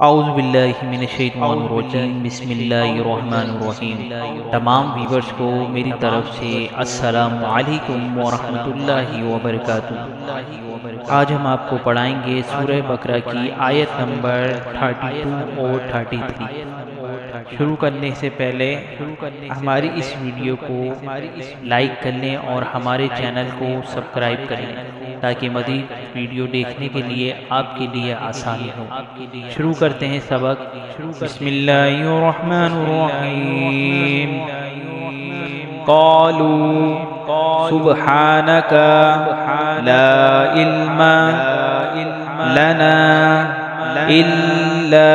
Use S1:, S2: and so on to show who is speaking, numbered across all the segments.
S1: औज़ुबिल्लाहि मिनश्शैतानिर्रजीम बिस्मिल्लाहिर्रहमानिर्रहीम। तमाम व्यूवर्स को मेरी तरफ़ से अस्सलामु अलैकुम व रहमतुल्लाहि व बरकातुहू। आज हम आपको पढ़ाएंगे सूरह बकरा की आयत नंबर 32 और 33। शुरू करने से पहले हमारी इस वीडियो को लाइक कर लें और हमारे चैनल को सब्सक्राइब कर लें ताकि मज़ीद वीडियो देखने के लिए आपके लिए आसानी हो। शुरू करते हैं सबक। बिस्मिल्लाहिर्रहमानिर्रहीम। क़ालू सुब्हानका ला इल्मा लना इल्ला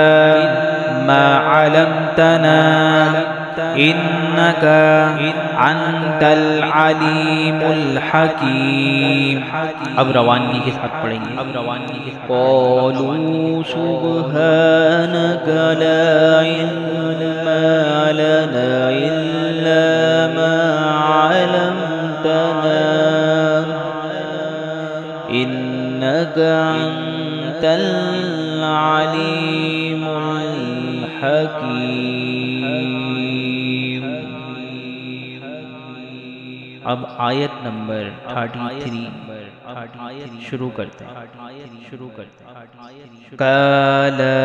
S1: मा अल्लमतना इन्नका अंतल अलीमुल हकीम। अब रवानगी के साथ पढ़ेंगे। क़ालू सुब्हानका ला इल्मा लना इल्ला मा अल्लमतना इन्नका अंतल अलीमुल हकीम। अब आयत नंबर 33 शुरू करते हैं। काला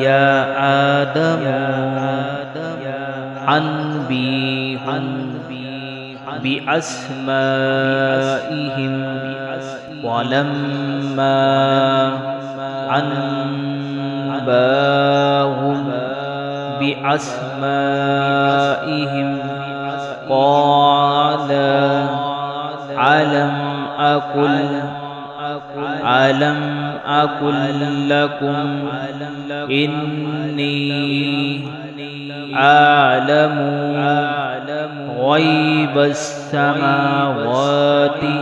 S1: या आदम अन्बीहुम बिअस्माइहिम वलम्मा अन्बाहुम बिअस्माइहिम क़ाल अलम अकुल लकुम इन्नी आलमु ग़ैबस समावाति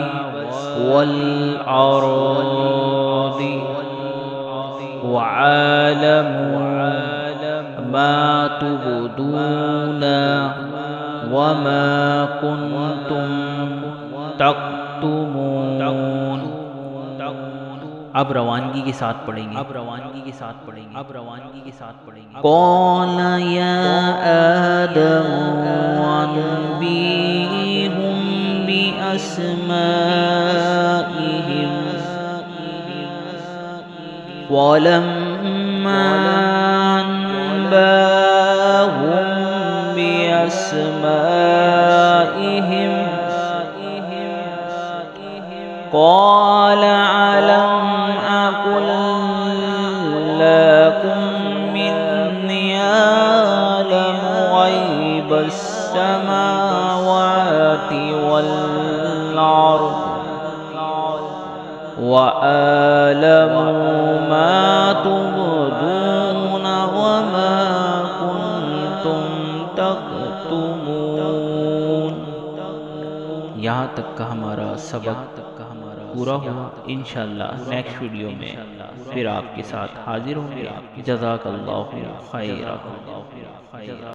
S1: वल अर्दि व आलमु मा तुबदूना व मा कुन्तुम तक्तुमून। अब रवानगी के साथ पढ़ेंगे। क़ाल या आदम अन्बीहुम बिअस्माइहिम वलम्मा अन्बाहुम बिअस्माइहिम क़ाल अलम अकुल लकुम इन्नी आलमु ग़ैबस समावाति वल अर्द व आलमु मा तुबदून व मा कुन्तुम तक्तुमून। यहाँ तक का हमारा सबक पूरा हुआ। इंशाअल्लाह नेक्स्ट वीडियो में फिर आपके साथ हाजिर होंगे। जज़ाकल्लाहु खैरा।